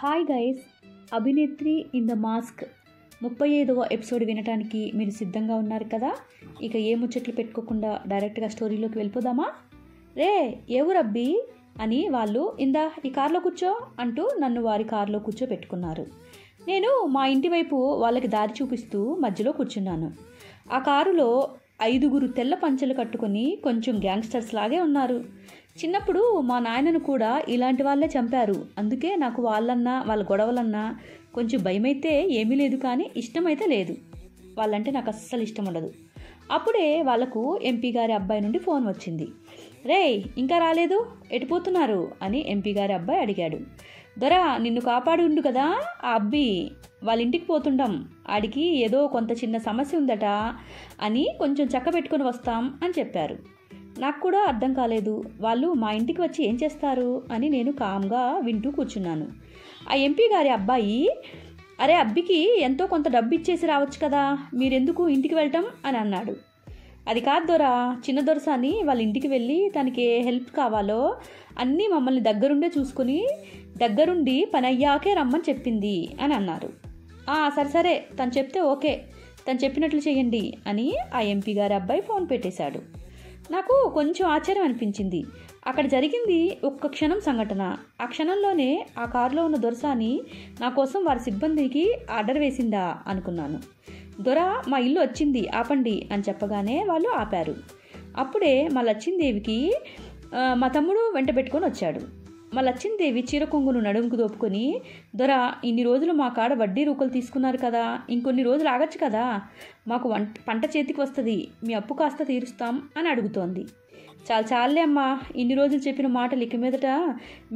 Hi guys, Abhinetri in the mask 35వ episode వినటానికి మీరు సిద్ధంగా ఉన్నారు కదా. ఇక ఏ ముచ్చట్లు పెట్టుకోకుండా డైరెక్ట్గా స్టోరీలోకి వెళ్ళిపోదామా. రే ఏ ఊరబ్బి అని వాళ్ళు ఇందా ఈ కారులో కూర్చో అంటూ నన్ను వారి కారులో కూర్చోబెట్టుకున్నారు. నేను మా ఇంటి వైపు వాళ్ళకి దారి చూపిస్తూ మధ్యలో కూర్చున్నాను. ఆ కారులో 5 తెల్ల పంచెలు కట్టుకొని కొంచెం గ్యాంగ్స్టర్స్ లాగే ఉన్నారు. చిన్నప్పుడు మా నాయనను కూడా ఇలాంటి వాళ్ళే చంపారు. అందుకే నాకు వాళ్ళన్నా వాళ్ళ గొడవలన్నా కొంచెం భయమైతే ఏమీ లేదు, కానీ ఇష్టమైతే లేదు. వాళ్ళంటే నాకు అస్సలు ఇష్టం ఉండదు. అప్పుడే వాళ్ళకు ఎంపీ గారి అబ్బాయి నుండి ఫోన్ వచ్చింది. రే ఇంకా రాలేదు, ఎటుపోతున్నారు అని ఎంపీ గారి అబ్బాయి అడిగాడు. దొరా నిన్ను కాపాడి ఉండు కదా ఆ అబ్బి, వాళ్ళ ఇంటికి పోతుండం, ఆడికి ఏదో కొంత చిన్న సమస్య ఉందట అని కొంచెం చక్క పెట్టుకొని వస్తాం అని చెప్పారు. నాకు కూడా అర్థం కాలేదు, వాళ్ళు మా ఇంటికి వచ్చి ఏం చేస్తారు అని నేను కామ్గా వింటూ కూర్చున్నాను. ఆ ఎంపీ గారి అబ్బాయి, అరే అబ్బికి ఎంతో కొంత డబ్బు ఇచ్చేసి రావచ్చు కదా, మీరెందుకు ఇంటికి వెళ్ళటం అని అన్నాడు. అది కాదు దొరా, చిన్న దొరసాని వాళ్ళ ఇంటికి వెళ్ళి తనకి ఏ హెల్ప్ కావాలో అన్నీ మమ్మల్ని దగ్గరుండే చూసుకుని దగ్గరుండి పని అయ్యాకే రమ్మని చెప్పింది అని అన్నారు. సరే సరే, తను చెప్తే ఓకే, తను చెప్పినట్లు చేయండి అని ఆ ఎంపీ గారి అబ్బాయి ఫోన్ పెట్టేశాడు. నాకు కొంచెం ఆశ్చర్యం అనిపించింది. అక్కడ జరిగింది ఒక్క క్షణం సంఘటన. ఆ క్షణంలోనే ఆ కారులో ఉన్న దొరసాని నా కోసం వారి సిబ్బందికి ఆర్డర్ వేసిందా అనుకున్నాను. దొర మా ఇల్లు వచ్చింది ఆపండి అని చెప్పగానే వాళ్ళు ఆపారు. అప్పుడే మా లచ్చిందేవికి మా తమ్ముడు వెంట పెట్టుకొని వచ్చాడు. మా లచ్చిందేవి చీర కొంగును నడుముకు దోపుకొని, దొర ఇన్ని రోజులు మా కాడ వడ్డీ రూకలు తీసుకున్నారు కదా, ఇంకొన్ని రోజులు ఆగచ్చు కదా, మాకు పంట చేతికి వస్తుంది, మీ అప్పు కాస్త తీరుస్తాం అని అడుగుతోంది. చాలే అమ్మా, ఇన్ని రోజులు చెప్పిన మాటలు ఇక మీదట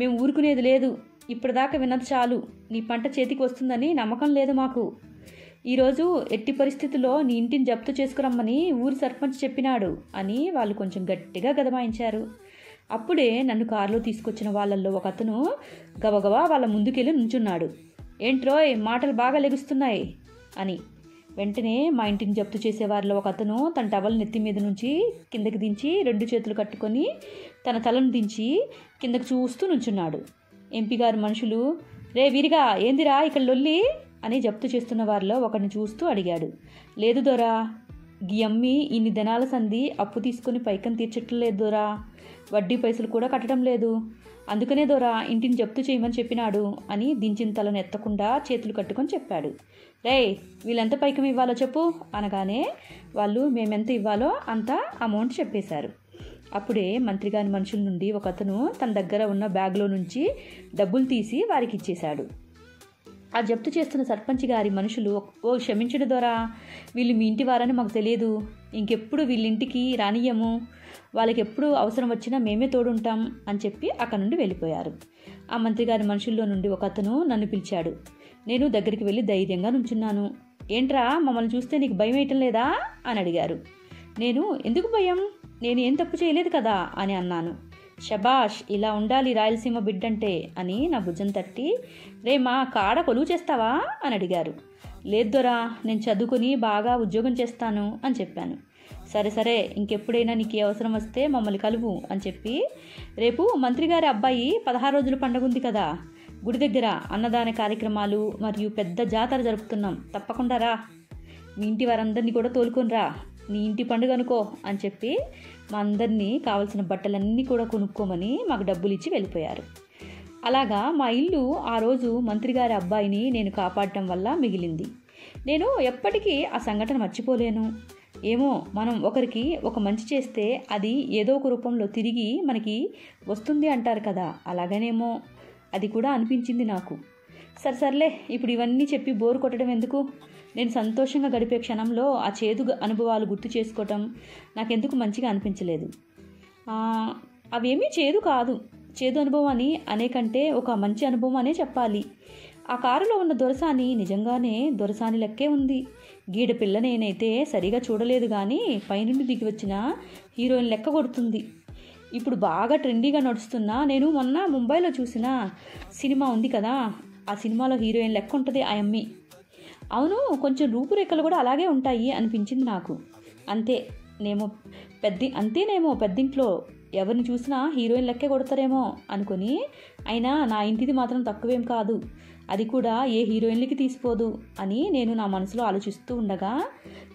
మేము ఊరుకునేది లేదు, ఇప్పటిదాకా విన్నది చాలు, నీ పంట చేతికి వస్తుందని నమ్మకం లేదు మాకు. ఈరోజు ఎట్టి పరిస్థితుల్లో నీ ఇంటిని జప్తు చేసుకురమ్మని ఊరి సర్పంచ్ చెప్పినాడు అని వాళ్ళు కొంచెం గట్టిగా గదమాయించారు. అప్పుడే నన్ను కారులో తీసుకొచ్చిన వాళ్ళల్లో ఒక అతను గబగబా వాళ్ళ ముందుకెళ్ళి నుంచున్నాడు. ఏంట్రోయ్ మాటలు బాగా లెగుస్తున్నాయి అని. వెంటనే మా ఇంటిని జప్తు చేసేవారిలో ఒక అతను తన టవల్ నెత్తి మీద నుంచి కిందకి దించి 2 చేతులు కట్టుకొని తన తలను దించి కిందకు చూస్తూ నుంచున్నాడు. ఎంపీ గారు మనుషులు, రే వీరిగా ఏందిరా ఇక్కడ లొల్లి అని జప్తు చేస్తున్న వారిలో ఒకరిని చూస్తూ అడిగాడు. లేదు దొరా, గీ అమ్మి ఇన్ని దినాల సంధి అప్పు తీసుకుని పైకం తీర్చటం లేదు దొరా, వడ్డీ పైసలు కూడా కట్టడం లేదు, అందుకనే దొరా ఇంటిని జప్తు చేయమని చెప్పినాడు అని దించిన తలను ఎత్తకుండా చేతులు కట్టుకొని చెప్పాడు. రే వీళ్ళెంత పైకం ఇవ్వాలో చెప్పు అనగానే వాళ్ళు మేమెంత ఇవ్వాలో అంత అమౌంట్ చెప్పేశారు. అప్పుడే మంత్రి గారి మనుషుల నుండి ఒక అతను తన దగ్గర ఉన్న బ్యాగ్లో నుంచి డబ్బులు తీసి వారికి ఇచ్చేశాడు. ఆ జప్తు చేస్తున్న సర్పంచ్ గారి మనుషులు, ఓ క్షమించడు దొరా, వీళ్ళు మీ ఇంటి వారని మాకు తెలియదు, ఇంకెప్పుడు వీళ్ళింటికి రానియ్యము, వాళ్ళకి ఎప్పుడు అవసరం వచ్చినా మేమే తోడుంటాం అని చెప్పి అక్కడ నుండి వెళ్ళిపోయారు. ఆ మంత్రి గారి మనుషుల్లో నుండి ఒక అతను నన్ను పిలిచాడు. నేను దగ్గరికి వెళ్ళి ధైర్యంగా నుంచున్నాను. ఏంట్రా మమ్మల్ని చూస్తే నీకు భయం వేయటం లేదా అని అడిగారు. నేను ఎందుకు భయం, నేను ఏం తప్పు చేయలేదు కదా అని అన్నాను. శబాష్, ఇలా ఉండాలి రాయలసీమ బిడ్డంటే అని నా భుజం తట్టి, రే మా కాడ కొలువు చేస్తావా అని అడిగారు. లేదు దొరా, నేను చదువుకుని బాగా ఉద్యోగం చేస్తాను అని చెప్పాను. సరే సరే, ఇంకెప్పుడైనా నీకు అవసరం వస్తే మమ్మల్ని కలువు అని చెప్పి, రేపు మంత్రి గారి అబ్బాయి 16 రోజుల పండుగ ఉంది కదా, గుడి దగ్గర అన్నదాన కార్యక్రమాలు మరియు పెద్ద జాతర జరుపుతున్నాం, తప్పకుండా రా, మీ ఇంటి వారందరినీ కూడా తోలుకొని రా, నీ ఇంటి పండుగ అనుకో అని చెప్పి మా అందరినీ కావలసిన బట్టలన్నీ కూడా కొనుక్కోమని మాకు డబ్బులు ఇచ్చి వెళ్ళిపోయారు. అలాగా మా ఇల్లు ఆ రోజు మంత్రి గారి అబ్బాయిని నేను కాపాడటం వల్ల మిగిలింది. నేను ఎప్పటికీ ఆ సంఘటన మర్చిపోలేను. ఏమో, మనం ఒకరికి ఒక మంచి చేస్తే అది ఏదో ఒక రూపంలో తిరిగి మనకి వస్తుంది అంటారు కదా, అలాగనేమో అది కూడా అనిపించింది నాకు. సర్లే, ఇప్పుడు ఇవన్నీ చెప్పి బోరు కొట్టడం ఎందుకు, నేను సంతోషంగా గడిపే క్షణంలో ఆ చేదు అనుభవాలు గుర్తు చేసుకోవటం నాకెందుకు మంచిగా అనిపించలేదు. అవేమీ చేదు కాదు, చేదు అనుభవం అని అనేకంటే ఒక మంచి అనుభవం అనే చెప్పాలి. ఆ కారులో ఉన్న దొరసాని నిజంగానే దొరసాని లెక్కే ఉంది. గీడ పిల్ల నేనైతే సరిగా చూడలేదు, కానీ పైనుండి దిగి వచ్చిన హీరోయిన్ లెక్క కొడుతుంది. ఇప్పుడు బాగా ట్రెండీగా నడుస్తున్నా, నేను మొన్న ముంబైలో చూసిన సినిమా ఉంది కదా, ఆ సినిమాలో హీరోయిన్ లెక్క ఉంటుంది ఆ అమ్మి. అవును, కొంచెం రూపురేఖలు కూడా అలాగే ఉంటాయి అనిపించింది నాకు. అంతేనేమో పెద్దింట్లో ఎవరిని చూసినా హీరోయిన్ లెక్కే కొడతారేమో అనుకుని, అయినా నా ఇంటిది మాత్రం తక్కువేం కాదు, అది కూడా ఏ హీరోయిన్లకి తీసిపోదు అని నేను నా మనసులో ఆలోచిస్తూ ఉండగా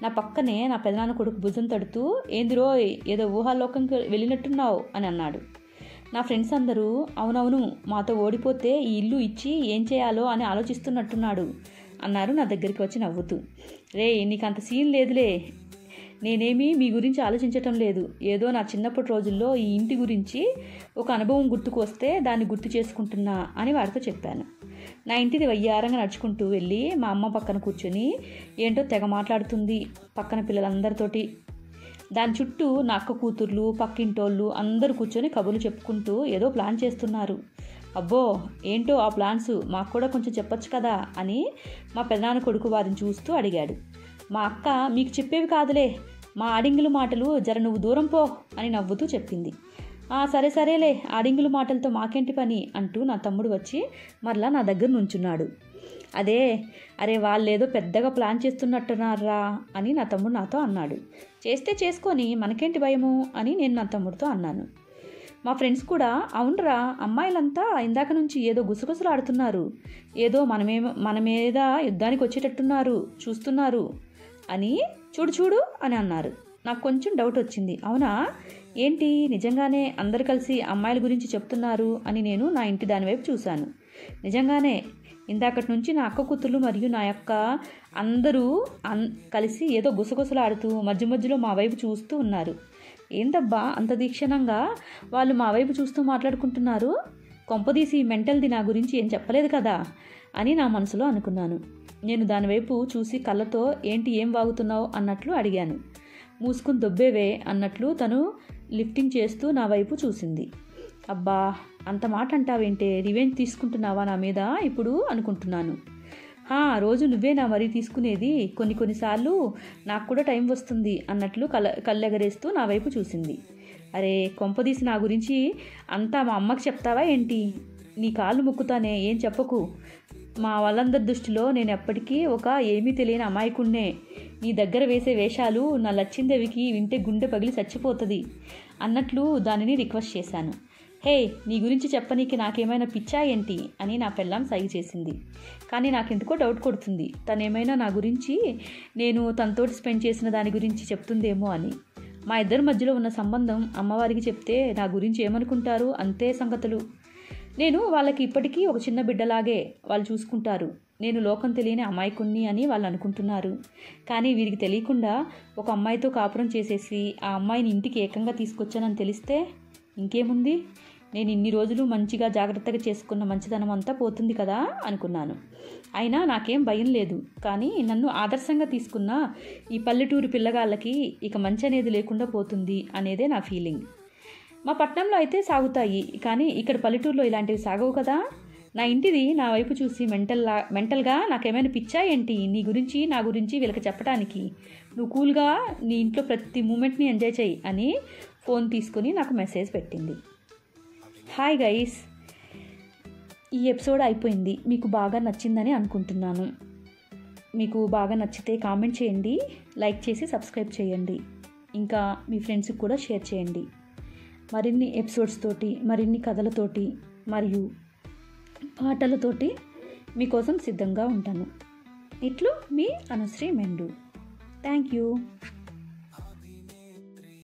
నా పక్కనే నా పెదనాన్న కొడుకు భుజం తడుతూ, ఏందిరో ఏదో ఊహాలోకంకి వెళ్ళినట్టున్నావు అని అన్నాడు. నా ఫ్రెండ్స్ అందరూ అవునవును మాతో ఓడిపోతే ఈ ఇల్లు ఇచ్చి ఏం చేయాలో అని ఆలోచిస్తున్నట్టున్నాడు అన్నారు నా దగ్గరికి వచ్చి నవ్వుతూ. రే నీకు అంత సీన్ లేదులే, నేనేమీ మీ గురించి ఆలోచించటం లేదు, ఏదో నా చిన్నప్పటి రోజుల్లో ఈ ఇంటి గురించి ఒక అనుభవం గుర్తుకు వస్తే దాన్ని గుర్తు చేసుకుంటున్నా అని వాడితో చెప్పాను. నా ఇంటిది వయ్యారంగా నడుచుకుంటూ వెళ్ళి మా అమ్మ పక్కన కూర్చొని ఏంటో తెగ మాట్లాడుతుంది పక్కన పిల్లలందరితోటి. దాని చుట్టూ నా అక్క కూతుర్లు పక్కింటోళ్ళు అందరూ కూర్చొని కబుర్లు చెప్పుకుంటూ ఏదో ప్లాన్ చేస్తున్నారు. అబ్బో ఏంటో ఆ ప్లాన్స్ మాకు కూడా కొంచెం చెప్పొచ్చు కదా అని మా పెదనాన్న కొడుకు వారిని చూస్తూ అడిగాడు. మా అక్క మీకు చెప్పేవి కాదులే, మా ఆడింగుల మాటలు జర నువ్వు దూరం పో అని నవ్వుతూ చెప్పింది. సరే సరేలే ఆడింగుల మాటలతో మాకేంటి పని అంటూ నా తమ్ముడు వచ్చి మరలా నా దగ్గర నుంచున్నాడు. అరే వాళ్ళేదో పెద్దగా ప్లాన్ చేస్తున్నట్టున్నారా అని నా తమ్ముడు నాతో అన్నాడు. చేస్తే చేసుకొని మనకేంటి భయము అని నేను నా తమ్ముడితో అన్నాను. మా ఫ్రెండ్స్ కూడా అవునరా అమ్మాయిలంతా ఇందాక నుంచి ఏదో గుసగుసలు ఆడుతున్నారు, ఏదో మన మీద యుద్ధానికి వచ్చేటట్టున్నారు చూస్తున్నారు అని చూడు అని అన్నారు. నాకు కొంచెం డౌట్ వచ్చింది. అవునా ఏంటి నిజంగానే అందరు కలిసి అమ్మాయిల గురించి చెప్తున్నారు అని నేను నా ఇంటి దానివైపు చూశాను. నిజంగానే ఇందాకటి నుంచి నా అక్క కూతుర్లు మరియు నా యొక్క అందరూ కలిసి ఏదో గుసగుసలాడుతూ మధ్య మధ్యలో మా వైపు చూస్తూ ఉన్నారు. ఏంటబ్బా అంత తీక్షణంగా వాళ్ళు మా వైపు చూస్తూ మాట్లాడుకుంటున్నారు, కొంపదీసి మెంటల్ది నా గురించి ఏం చెప్పలేదు కదా అని నా మనసులో అనుకున్నాను. నేను దానివైపు చూసి కళ్ళతో ఏంటి ఏం వాగుతున్నావు అన్నట్లు అడిగాను. మూసుకుని దొబ్బేవే అన్నట్లు తను లిఫ్టింగ్ చేస్తూ నా వైపు చూసింది. అబ్బా అంత మాట అంటావేంటే, రివెంజ్ తీసుకుంటున్నావా నా మీద ఇప్పుడు అనుకుంటున్నాను. రోజు నువ్వేనా మరీ తీసుకునేది, కొన్నిసార్లు నాకు కూడా టైం వస్తుంది అన్నట్లు కళ్ళెగరేస్తూ నా వైపు చూసింది. అరే కొంపదీసి నా గురించి అంతా మా అమ్మకి చెప్తావా ఏంటి, నీ కాళ్ళు ముక్కుతానే ఏం చెప్పకు, మా వాళ్ళందరి దృష్టిలో నేను ఎప్పటికీ ఒక ఏమీ తెలియని అమాయకుణ్ణే, నీ దగ్గర వేసే వేషాలు నా లచ్చిందేవికి వింటే గుండె పగిలి చచ్చిపోతుంది అన్నట్లు దానిని రిక్వెస్ట్ చేశాను. నీ గురించి చెప్పనీకి నాకేమైనా పిచ్చా ఏంటి అని నా పెళ్ళాం సైగ చేసింది. కానీ నాకెందుకో డౌట్ కొడుతుంది, తనేమైనా నా గురించి నేను తనతోటి స్పెండ్ చేసిన దాని గురించి చెప్తుందేమో అని. మా ఇద్దరి మధ్యలో ఉన్న సంబంధం అమ్మవారికి చెప్తే నా గురించి ఏమనుకుంటారు అంతే సంగతులు. నేను వాళ్ళకి ఇప్పటికీ ఒక చిన్న బిడ్డలాగే వాళ్ళు చూసుకుంటారు, నేను లోకం తెలియని అమాయకుణ్ణి అని వాళ్ళు అనుకుంటున్నారు. కానీ వీరికి తెలియకుండా ఒక అమ్మాయితో కాపురం చేసేసి ఆ అమ్మాయిని ఇంటికి ఏకంగా తీసుకొచ్చానని తెలిస్తే ఇంకేముంది, నేను ఇన్ని రోజులు మంచిగా జాగ్రత్తగా చేసుకున్న మంచిదనం అంతా పోతుంది కదా అనుకున్నాను. అయినా నాకేం భయం లేదు, కానీ నన్ను ఆదర్శంగా తీసుకున్న ఈ పల్లెటూరు పిల్లగాళ్ళకి ఇక మంచి అనేది లేకుండా పోతుంది అనేదే నా ఫీలింగ్. మా పట్టణంలో అయితే సాగుతాయి, కానీ ఇక్కడ పల్లెటూరులో ఇలాంటివి సాగవు కదా. నా ఇంటిది నా వైపు చూసి మెంటల్గా నాకేమైనా పిచ్చా ఏంటి నీ గురించి నా గురించి వీళ్ళకి చెప్పడానికి, నువ్వు కూల్గా నీ ఇంట్లో ప్రతి మూమెంట్ని ఎంజాయ్ చేయి అని ఫోన్ తీసుకొని నాకు మెసేజ్ పెట్టింది. హాయ్ గైస్, ఈ ఎపిసోడ్ అయిపోయింది. మీకు బాగా నచ్చిందని అనుకుంటున్నాను. మీకు బాగా నచ్చితే కామెంట్ చేయండి, లైక్ చేసి సబ్స్క్రైబ్ చేయండి, ఇంకా మీ ఫ్రెండ్స్కి కూడా షేర్ చేయండి. మరిన్ని ఎపిసోడ్స్ తోటి, మరిన్ని కథలతోటి మరియు పాటలతోటి మీకోసం సిద్ధంగా ఉంటాను. ఇట్లు మీ అనుశ్రీ మెండు. Thank you.